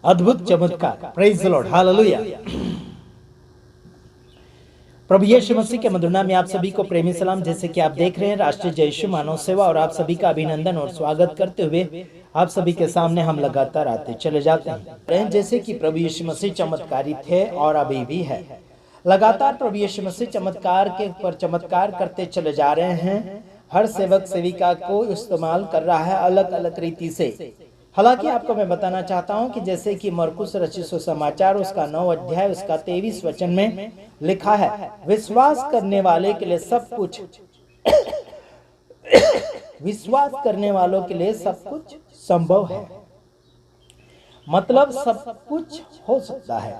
अद्भुत चमत्कार। Praise the Lord, hallelujah. प्रभु यीशु मसीह के मधुर नाम में आप सभी को प्रेमी सलाम। जैसे कि आप देख रहे हैं राष्ट्रीय जय यीशु मानव सेवा, और आप सभी का अभिनंदन और स्वागत करते हुए आप सभी के सामने हम लगातार आते चले जाते हैं। जैसे कि प्रभु यीशु मसीह चमत्कारी थे और अभी भी है। लगातार प्रभु यीशु मसीह चमत्कार के ऊपर चमत्कार करते चले जा रहे हैं। हर सेवक सेविका को इस्तेमाल कर रहा है अलग अलग रीति से। हालांकि आपको मैं बताना चाहता हूं कि जैसे कि मरकुस रचित सुसमाचार उसका 9 अध्याय उसका 23 वचन में लिखा है, विश्वास करने वाले के लिए सब कुछ विश्वास करने वालों के लिए सब कुछ संभव है। मतलब सब कुछ हो सकता है।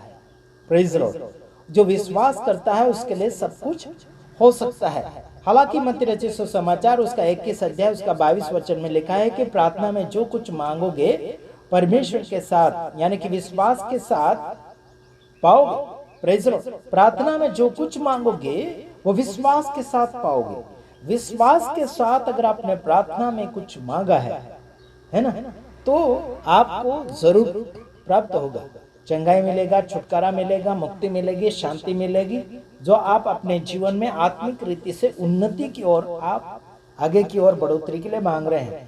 Praise Lord. जो विश्वास करता है उसके लिए सब कुछ हो सकता है। हालांकि मत्ती रचित सुसमाचार उसका 21 अध्याय उसका 22 वचन में लिखा है कि प्रार्थना में जो कुछ मांगोगे परमेश्वर के साथ यानी कि विश्वास के साथ पाओगे। Praise Lord. प्रार्थना में जो कुछ मांगोगे वो विश्वास के साथ पाओगे। विश्वास के साथ अगर आपने प्रार्थना में कुछ मांगा है ना, तो आपको जरूर प्राप्त होगा। चंगाई मिलेगा, छुटकारा मिलेगा, मुक्ति मिलेगी, शांति मिलेगी, जो आप अपने जीवन में आत्मिक रीति से उन्नति की ओर, आप आगे की ओर बढ़ोतरी के लिए मांग रहे हैं।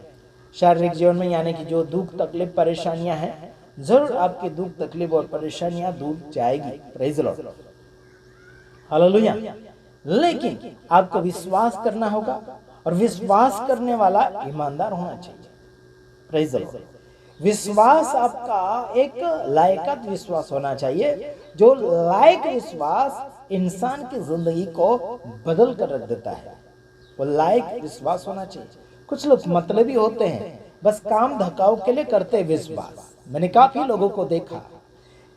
शारीरिक जीवन में यानी कि जो दुख तकलीफ परेशानियां हैं, जरूर आपकी दुख तकलीफ और परेशानियां दूर जाएगी। Praise Lord, hallelujah. लेकिन आपको विश्वास करना होगा, और विश्वास करने वाला ईमानदार होना चाहिए। Praise Lord. विश्वास आपका एक लायकात विश्वास होना चाहिए, जो लायक विश्वास इंसान की जिंदगी को बदल कर रख देता है। वो लायक विश्वास होना चाहिए। कुछ लोग मतलबी होते हैं, बस काम धकाव के लिए करते विश्वास। मैंने काफी लोगों को देखा।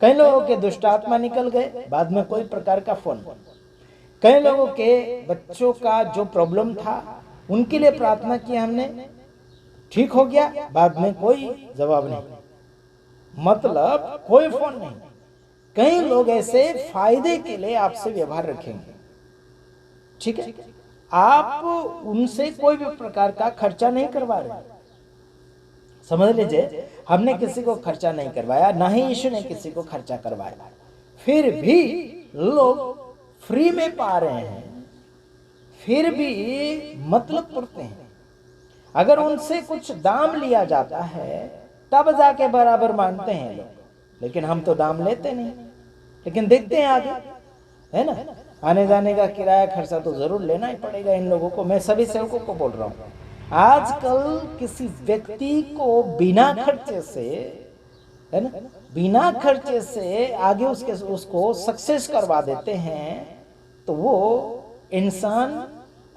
कई लोगों के दुष्ट आत्मा निकल गए, बाद में कोई प्रकार का फोन। कई लोगों के बच्चों का जो प्रॉब्लम था उनके लिए प्रार्थना की हमने, ठीक हो गया, बाद में कोई जवाब नहीं, मतलब कोई फोन नहीं। कई लोग ऐसे फायदे के लिए आपसे व्यवहार रखेंगे। ठीक है, आप उनसे कोई भी प्रकार का खर्चा नहीं करवा रहे। समझ लीजिए, हमने किसी को खर्चा नहीं करवाया, ना ही यीशु ने किसी को खर्चा करवाया, फिर भी लोग फ्री में पा रहे हैं, फिर भी मतलब करते हैं। अगर उनसे कुछ दाम लिया जाता है तब जाके बराबर मानते हैं लोग, लेकिन हम तो दाम लेते नहीं। लेकिन देखते हैं आगे, है ना, आने जाने का किराया खर्चा तो जरूर लेना ही पड़ेगा इन लोगों को। मैं सभी सेवकों को बोल रहा हूँ, आजकल किसी व्यक्ति को बिना खर्चे से, है ना, बिना खर्चे से आगे उसको सक्सेस करवा देते हैं, तो वो इंसान,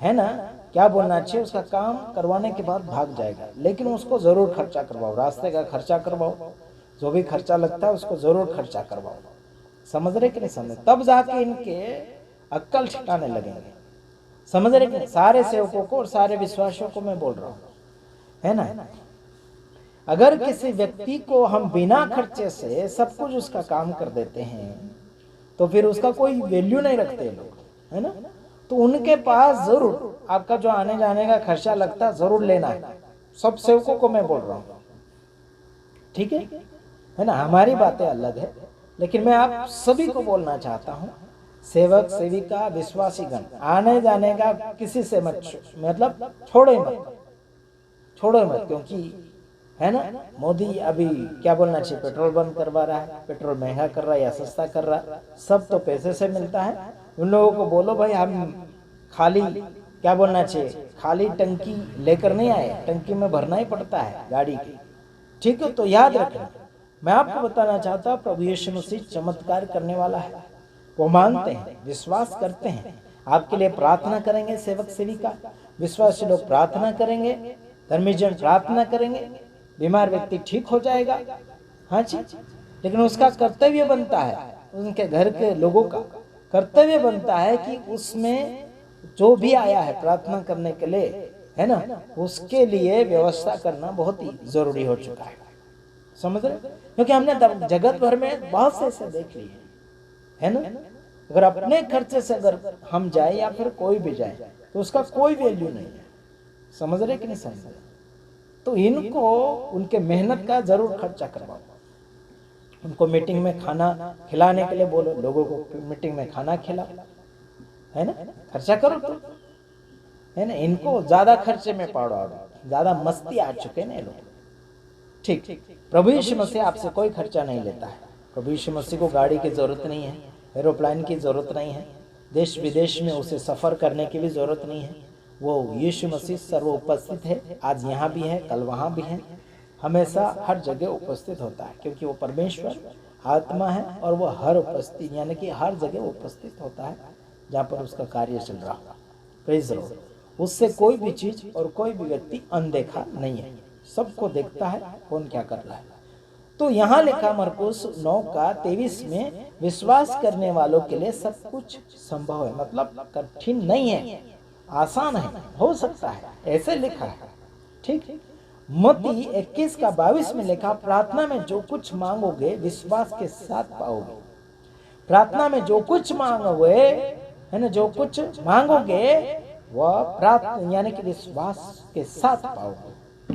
है ना, क्या बोलना चाहिए, उसका काम करवाने के बाद भाग जाएगा। लेकिन उसको जरूर खर्चा करवाओ, रास्ते का खर्चा करवाओ, जो भी खर्चा लगता है उसको जरूर खर्चा करवाओ। समझ रहे कि नहीं समझ, तब जाके इनके अक्ल ठिकाने लगेंगे। समझ रहे कि नहीं? सारे सेवकों को और सारे विश्वासियों को मैं बोल रहा हूँ, है ना। अगर किसी व्यक्ति को हम बिना खर्चे से सब कुछ उसका काम कर देते हैं, तो फिर उसका कोई वैल्यू नहीं रखते लोग, है ना। तो उनके पास जरूर आपका जो आने जाने का खर्चा लगता है जरूर लेना है। सब सेवकों को मैं बोल रहा हूँ, ठीक है ना। हमारी बातें अलग है, लेकिन मैं आप सभी को बोलना चाहता हूँ, सेवक सेविका विश्वासी गण, आने जाने का किसी से मत, मतलब छोड़ो मत, क्योंकि है ना, मोदी अभी क्या बोलना चाहिए, पेट्रोल बंद करवा रहा है, पेट्रोल महंगा कर रहा है या सस्ता कर रहा है, सब तो पैसे से मिलता है। उन लोगों को बोलो भाई, हम खाली क्या बोलना चाहिए, खाली टंकी लेकर नहीं आए, टंकी में भरना ही पड़ता है गाड़ी की। ठीक है, तो याद रखना, मैं आपको बताना चाहता हूँ, प्रभु यीशु मसीह चमत्कार करने वाला है। वो मानते हैं, विश्वास करते हैं। आपके लिए प्रार्थना करेंगे सेवक सेविका, विश्वासी लोग प्रार्थना करेंगे, धर्मी जन प्रार्थना करेंगे, बीमार व्यक्ति ठीक हो जाएगा। हाँ जी, लेकिन उसका कर्तव्य बनता है, उनके घर के लोगों का कर्तव्य बनता है कि उसमें जो भी आया है प्रार्थना करने के लिए, है ना, उसके लिए व्यवस्था करना बहुत ही जरूरी हो चुका है। समझ रहे, क्योंकि हमने जगत भर में बहुत से ऐसे देख लिए, है ना। अगर अपने खर्चे से अगर हम जाए या फिर कोई भी जाए तो उसका कोई वैल्यू नहीं है। समझ रहे कि नहीं समझ रहे। तो इनको उनके मेहनत का जरूर खर्चा करवाओ, उनको मीटिंग में खाना खिलाने के लिए बोलो, लोगों को मीटिंग में खाना खिलाओ, है ना, खर्चा करो तो, है ना। इनको ज्यादा खर्चे में पड़ो, ज्यादा मस्ती आ चुके ना ये लोग। ठीक, प्रभु यीशु मसीह आपसे कोई खर्चा नहीं लेता है। प्रभु यीशु मसीह को गाड़ी की जरूरत नहीं है, एरोप्लेन की जरूरत नहीं है, देश विदेश में उसे सफर करने की भी जरूरत नहीं है। वो यीशु मसीह सर्व उपस्थित है, आज यहाँ भी है, कल वहाँ भी है, हमेशा हर जगह उपस्थित होता है, क्योंकि वो परमेश्वर आत्मा है और वो हर उपस्थित यानी कि हर जगह उपस्थित होता है जहाँ पर उसका कार्य चल रहा है। Praise Lord. उससे कोई भी चीज और कोई भी व्यक्ति अनदेखा नहीं है, सबको देखता है कौन क्या कर रहा है। तो यहाँ लिखा मरकुस 9:23 में, विश्वास करने वालों के लिए सब कुछ संभव है, मतलब कठिन नहीं है, आसान है, हो सकता है, ऐसे लिखा है। ठीक, मत्ती 21:22 में लिखा, प्रार्थना में जो कुछ मांगोगे विश्वास के साथ पाओगे। प्रार्थना में जो कुछ मांगोगे, है ना, जो कुछ मांगोगे वह प्रार्थना यानी कि विश्वास के साथ पाओगे।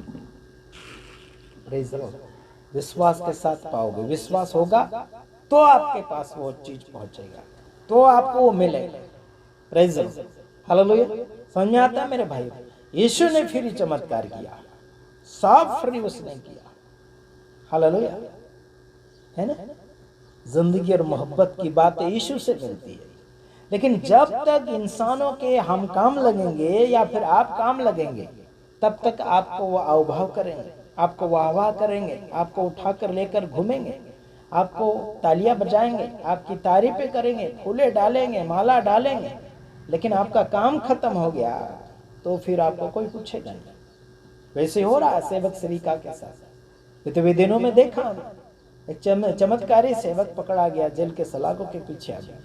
Praise the Lord. विश्वास के साथ पाओगे, विश्वास होगा तो आपके पास वो चीज पहुंचेगा, तो आपको वो मिलेगा। Praise the Lord, hallelujah. समझ में आता है मेरे भाई? यीशु ने फिर चमत्कार किया, साफ फ्री उसने किया, हालेलुया, है ना। जिंदगी और मोहब्बत की बातें यीशु से मिलती है, लेकिन जब तक इंसानों के हम काम लगेंगे या फिर आप काम लगेंगे, तब तक आपको वो अवभाव करेंगे, आपको वाह करेंगे, आपको उठाकर लेकर घूमेंगे, आपको तालियां बजाएंगे, आपकी तारीफें करेंगे, फूले डालेंगे, माला डालेंगे, लेकिन आपका काम खत्म हो गया तो फिर आपको कोई पूछेगा नहीं। वैसे हो रहा है सेवक श्रीका के साथ। पिछले दिनों में देखा, एक चमत्कारी सेवक पकड़ा गया, जेल के सलाखों के पीछे आ गया।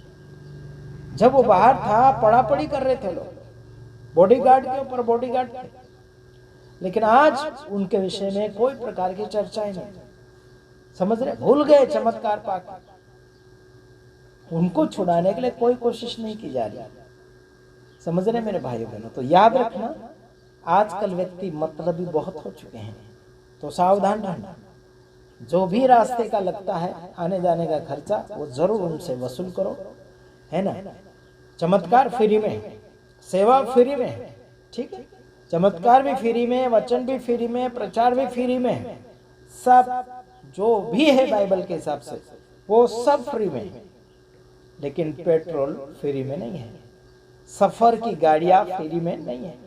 जब वो बाहर था, पड़ापड़ी कर रहे थे लोग, बॉडीगार्ड के ऊपर बॉडीगार्ड थे, लेकिन आज उनके विषय में कोई प्रकार की चर्चा ही नहीं। समझ रहे, भूल गए चमत्कार पाकर, उनको छुड़ाने के लिए कोई कोशिश नहीं की जा रही। समझ रहे मेरे भाइयों बहनों? तो याद रखना, आजकल व्यक्ति मतलबी बहुत हो चुके हैं, तो सावधान रहना। जो भी रास्ते का लगता है आने जाने का खर्चा, वो जरूर उनसे वसूल करो, है ना। चमत्कार फ्री में, सेवा फ्री में, ठीक है, चमत्कार भी फ्री में, वचन भी फ्री में, प्रचार भी फ्री में, सब जो भी है बाइबल के हिसाब से वो सब फ्री में। लेकिन पेट्रोल फ्री में नहीं है, सफर की गाड़ियां फ्री में नहीं है,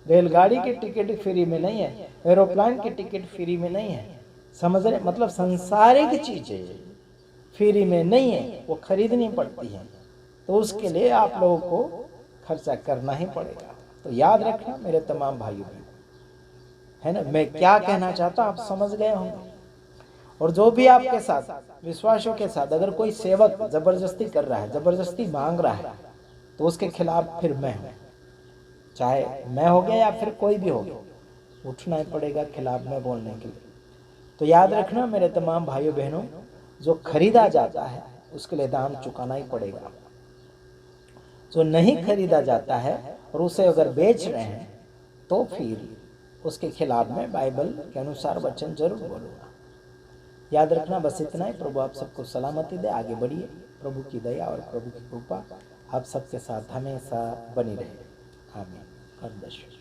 रेलगाड़ी की टिकट फ्री में नहीं है, एरोप्लेन की टिकट फ्री में नहीं है। समझ रहे, मतलब सांसारिक चीजें फ्री में नहीं है, वो खरीदनी पड़ती है, तो उसके लिए आप लोगों को खर्चा करना ही पड़ेगा। तो याद रखना मेरे तमाम भाइयों, है ना, मैं क्या कहना चाहता हूं आप समझ गए होंगे। और जो भी आपके साथ विश्वासों के साथ अगर कोई सेवक जबरदस्ती कर रहा है, जबरदस्ती मांग रहा है, तो उसके खिलाफ फिर मैं हूं, चाहे मैं हो गया या फिर कोई भी हो गया, उठना ही पड़ेगा खिलाफ में बोलने के लिए। तो याद रखना मेरे तमाम भाइयों बहनों, जो खरीदा जाता है उसके लिए दाम चुकाना ही पड़ेगा। जो नहीं खरीदा जाता है और उसे अगर बेच रहे हैं, तो फिर उसके खिलाफ में बाइबल के अनुसार वचन जरूर बोलूँगा। याद रखना, बस इतना ही। प्रभु आप सबको सलामती दे, आगे बढ़िए। प्रभु की दया और प्रभु की कृपा आप सबके साथ हमेशा बनी रहे। आमीन। God bless you.